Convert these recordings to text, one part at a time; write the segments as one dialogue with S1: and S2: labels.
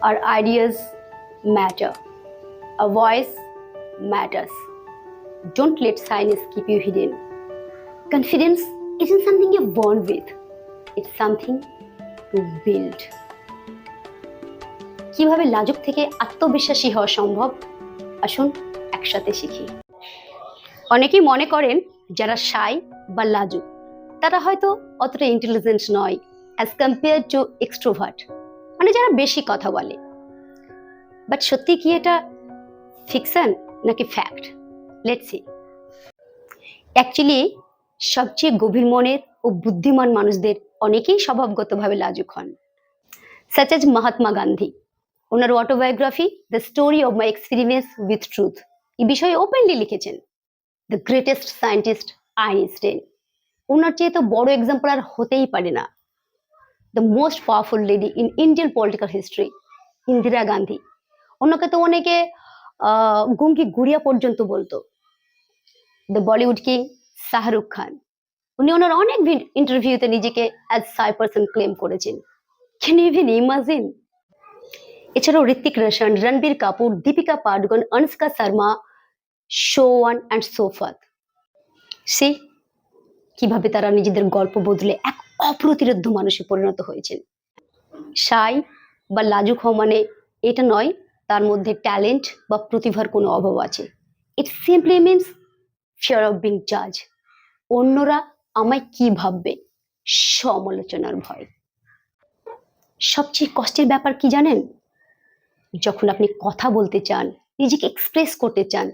S1: Our ideas matter. A voice matters. Don't let shyness keep you hidden. Confidence isn't something you're born with. It's something to build. কিভাবে লাজুক থেকে আত্মবিশ্বাসী হওয়া সম্ভব? আসুন একসাথে শিখি। অনেকেই মনে করেন যারা শাই বা লাজুক তারা হয়তো অতটা ইন্টেলিজেন্ট নয় অ্যাজ কম্পেয়ার টু এক্সট্রোভার্ট, মানে যারা বেশি কথা বলে। বাট সত্যি কি এটা ফিকশন নাকি ফ্যাক্ট? Let's see. অ্যাকচুয়ালি সবচেয়ে গভীর মনের ও বুদ্ধিমান মানুষদের অনেকেই স্বভাবগতভাবে লাজুক হন। Such as Mahatma Gandhi. ওনার autobiography the story of my experiments with truth এই বিষয়ে ওপেনলি লিখেছেন। দ্য গ্রেটেস্ট সায়েন্টিস্ট আইনস্টাইন, ওনার চেয়ে তো বড় এক্সাম্পল আর হতেই পারে না। The most powerful lady in Indian political history Indira Gandhi, ওনাকে তো অনেকে গুঙ্গি গুড়িয়া পর্যন্ত বলতো। দ্য বলিউড কিং শাহরুখ খান, উনি ওনার অনেক ইন্টারভিউতে নিজেকে অ্যাজ সাই পার্সন ক্লেম করেছেন। Can you even imagine? এছাড়াও ঋত্বিক রোশন, রণবীর কাপুর, দীপিকা পাডুকোন, অনুষ্কা শর্মা, শোয়ান অ্যান্ড সোফাত, সে কিভাবে তারা নিজেদের গল্প বদলে এক অপ্রতিরোধ্য মানুষে পরিণত হয়েছেন। শাই বা লাজুক হওয়া মানে এটা নয় তার মধ্যে ট্যালেন্ট বা প্রতিভার কোনো অভাব আছে। ইট simply means fear of being জাজ। অন্যরা আমায় কি ভাববে, সমালোচনার ভয়। সবচেয়ে কষ্টের ব্যাপার কি জানেন? যখন আপনি কথা বলতে চান, নিজেকে এক্সপ্রেস করতে চান,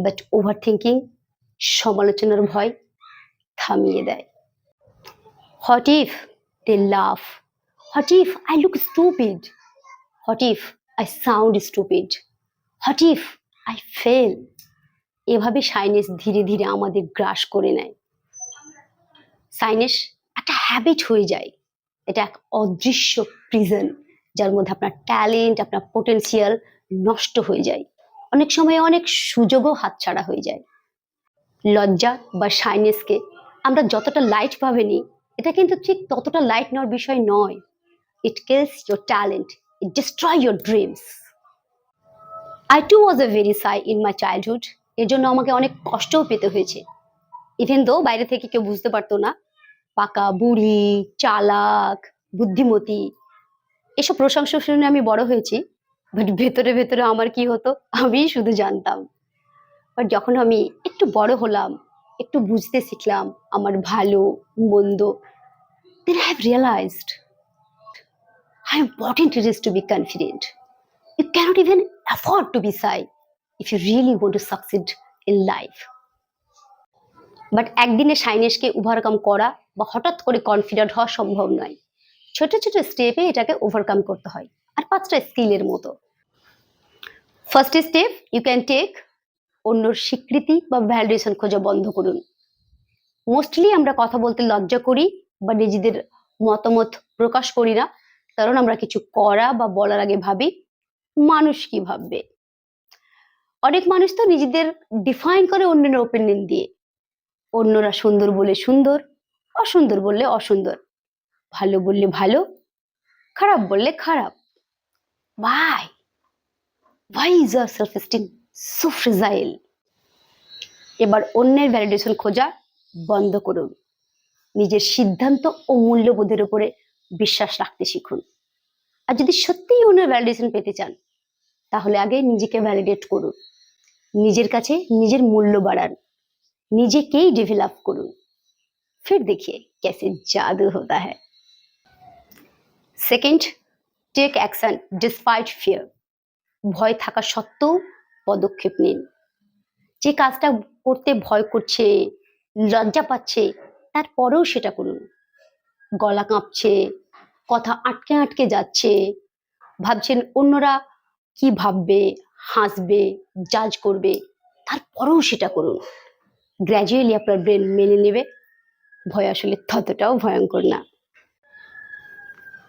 S1: বাট ওভার থিঙ্কিং, সমালোচনার ভয় থামিয়ে দেয়। What if they love? What if I look stupid? What if I sound stupid? What if I fail? এভাবে শাইনেস ধীরে ধীরে আমাদের গ্রাস করে নেয়। শাইনেস একটা হ্যাবিট হয়ে যায়। এটা এক অদৃশ্য প্রিজন যার মধ্যে আপনার ট্যালেন্ট, আপনার পোটেনশিয়াল নষ্ট হয়ে যায়। অনেক সময় অনেক সুযোগও হাতছাড়া হয়ে যায়। লজ্জা বা শাইনেসকে আমরা যতটা লাইট ভাবে নিই, এটা কিন্তু ঠিক ততটা লাইট নেওয়ার বিষয় নয়। It kills your talent, it destroy your dreams. I too was a very shy in my childhood. এর জন্য আমাকে অনেক কষ্টও পেতে হয়েছে। ইভেন দো বাইরে থেকে কেউ বুঝতে পারতো না পাকা বুড়ি, চালাক, বুদ্ধিমতী এসব প্রশংসা শুনে আমি বড় হয়েছি। বাট ভেতরে ভেতরে আমার কি হতো আমি শুধু জানতাম। বাট যখন আমি একটু বড় হলাম, একটু বুঝতে শিখলাম আমার ভালো মন্দ, then I have realized how important it is to be confident. You cannot even afford to be shy if you really want to succeed in life. But একদিনে শাইনেসকে ওভারকাম করা বা হঠাৎ করে কনফিডেন্ট হওয়া সম্ভব নয়। ছোট ছোট স্টেপে এটাকে ওভারকাম করতে হয়। আর 5টা স্কিলের মতো। First step you can take, অন্যর স্বীকৃতি বা ভ্যালিডেশন খোঁজা বন্ধ করুন। মোস্টলি আমরা কথা বলতে লজ্জা করি বা নিজেদের মতামত প্রকাশ করি না, কারণ আমরা কিছু করা বা বলার আগে ভাবি মানুষ কি ভাববে। অনেক মানুষ তো নিজেদের ডিফাইন করে অন্যের ওপিনিয়ন দিয়ে। অন্যরা সুন্দর বলে সুন্দর, অসুন্দর বললে অসুন্দর, ভালো বললে ভালো, খারাপ বললে খারাপ। Why is your self-esteem so fragile? এবার অন্যের ভ্যালিডেশন খোঁজা বন্ধ করুন। নিজের সিদ্ধান্ত ও মূল্যবোধের উপরে বিশ্বাস রাখতে শিখুন। আর যদি সত্যিই অন্যের ভ্যালিডেশন পেতে চান, তাহলে আগে নিজেকে ভ্যালিডেট করুন। নিজের কাছে নিজের মূল্য বাড়ান, নিজেকেই ডেভেলপ করুন। फिर देखिए कैसे जादू होता है। Second, take action despite fear. ভয় থাকা সত্ত্বেও পদক্ষেপ নিন। যে কাজটা করতে ভয় করছে, লজ্জা পাচ্ছে, তারপরেও সেটা করুন। গলা কাঁপছে, কথা আটকে আটকে যাচ্ছে, ভাবছেন অন্যরা কি ভাববে, হাসবে, জাজ করবে, তারপরেও সেটা করুন। গ্র্যাজুয়ালি আপনার ব্রেন মেনে নেবে ভয় আসলে ততটাও ভয়ঙ্কর না।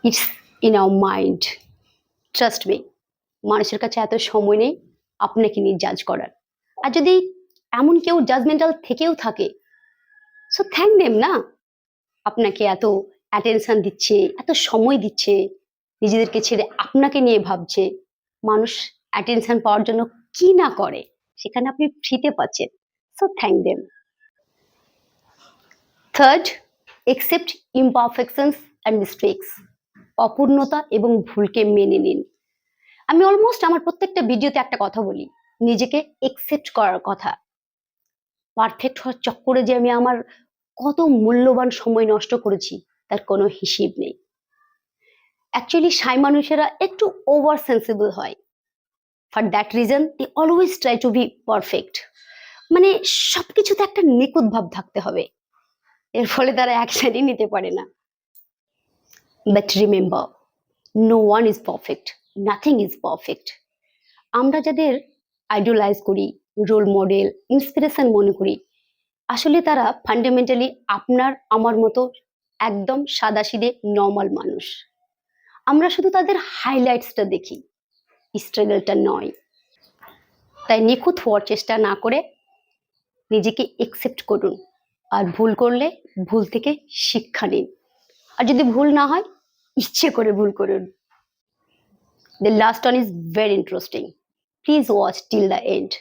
S1: It's in our mind. Trust me, মানুষের কাছে এত সময় নেই আপনাকে নিয়ে জাজ করার। আর যদি এমন কেউ জাজমেন্টাল থেকেও থাকে, সো থ্যাংক দেম না, আপনাকে এত অ্যাটেনশন দিচ্ছে, এত সময় দিচ্ছে, নিজেদেরকে ছেড়ে আপনাকে নিয়ে ভাবছে, মানুষ অ্যাটেনশন পাওয়ার জন্য কি না করে, সেখানে আপনি ফ্রিতে পাচ্ছেন। So thank them. Third, accept imperfections and mistakes. অপূর্ণতা এবং ভুলকে মেনে নিন। আমি অলমোস্ট আমার প্রত্যেকটা ভিডিওতে একটা কথা বলি, নিজেকে একসেপ্ট করার কথা। পারফেক্ট হওয়ার চক্করে যে আমি আমার কত মূল্যবান সময় নষ্ট করেছি তার কোনো হিসেব নেই। অ্যাকচুয়ালি সাই মানুষেরা একটু ওভার সেন্সিবল হয়। For that reason they always try to be perfect. মানে সবকিছুতে একটা নিখুঁত ভাব থাকতে হবে, এর ফলে তারা অ্যাকশনই নিতে পারে না। But remember, no one is perfect, nothing is perfect. আমরা যাদের আইডলাইজ করি, রোল মডেল, ইন্সপিরেশন মনে করি, আসলে তারা ফান্ডামেন্টালি আপনার আমার মতো একদম সাদাসিধে নর্মাল মানুষ। আমরা শুধু তাদের হাইলাইটসটা দেখি, স্ট্রাগলটা নয়। তাই নিখুঁত হওয়ার চেষ্টা না করে নিজেকে একসেপ্ট করুন, আর ভুল করলে ভুল থেকে শিক্ষা নিন, আর যদি ভুল না হয় ইচ্ছে করে ভুল করুন। The last one is very interesting. Please watch till the end.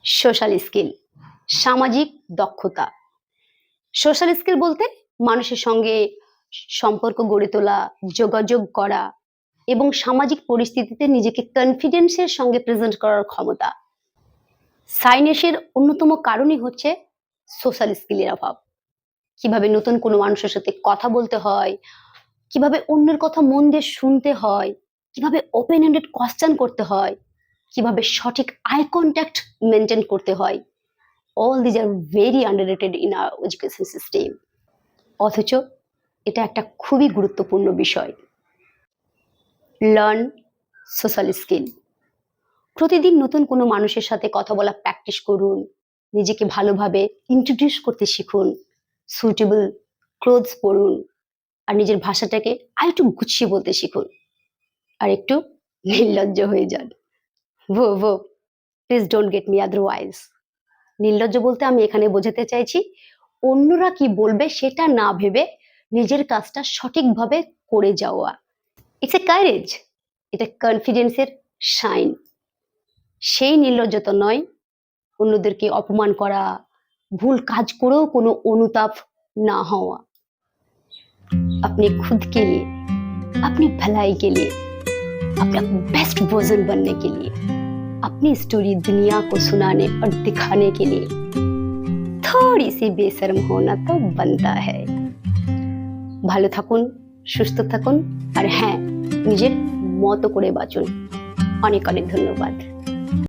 S1: Social skill, সামাজিক দক্ষতা। সোশ্যাল স্কিল বলতে মানুষের সঙ্গে সম্পর্ক গড়ে তোলা, যোগাযোগ করা এবং সামাজিক পরিস্থিতিতে নিজেকে কনফিডেন্সের সঙ্গে প্রেজেন্ট করার ক্ষমতা। সাইনেসের অন্যতম কারণই হচ্ছে সোশ্যাল স্কিলের অভাব। কিভাবে নতুন কোনো মানুষের সাথে কথা বলতে হয়, কিভাবে অন্যের কথা মন দিয়ে শুনতে হয়, কিভাবে ওপেন এন্ডেড কোয়েশ্চেন করতে হয়, কিভাবে সঠিক আই কন্ট্যাক্ট মেনটেন করতে হয়। All these are very underrated in our education system. অথচ এটা একটা খুবই গুরুত্বপূর্ণ বিষয়। Learn social skill. প্রতিদিন নতুন কোনো মানুষের সাথে কথা বলা প্র্যাকটিস করুন, নিজেকে ভালোভাবে ইন্ট্রোডিউস করতে শিখুন, সুইটেবল ক্লোথস পরুন, আর নিজের ভাষাটাকে আরেকটু গুছিয়ে বলতে শিখুন, আর একটু নির্লজ্জ হয়ে যান। Please don't get me otherwise. নির্লজ্জ বলতে আমি এখানে বোঝাতে চাইছি, অন্যরা কি বলবে সেটা না ভেবে নিজের কাজটা সঠিকভাবে করে যাওয়া। ইটস এ কারেজ, এটা কনফিডেন্সের সাইন। সেই নির্লজ্জতা নয় অন্যদেরকে অপমান করা, ভুল কাজ করেও কোনো অনুতাপ না হওয়া। अपने खुद के लिए, अपनी भलाई के लिए, अपना बेस्ट वर्जन बनने के लिए, अपनी स्टोरी दुनिया को सुनाने और दिखाने के लिए थोड़ी सी बेशर्म होना तो बनता है। ভালো থাকুন, সুস্থ থাকুন, আর হ্যাঁ, নিজের মতো করে বাঁচুন। অনেক অনেক ধন্যবাদ।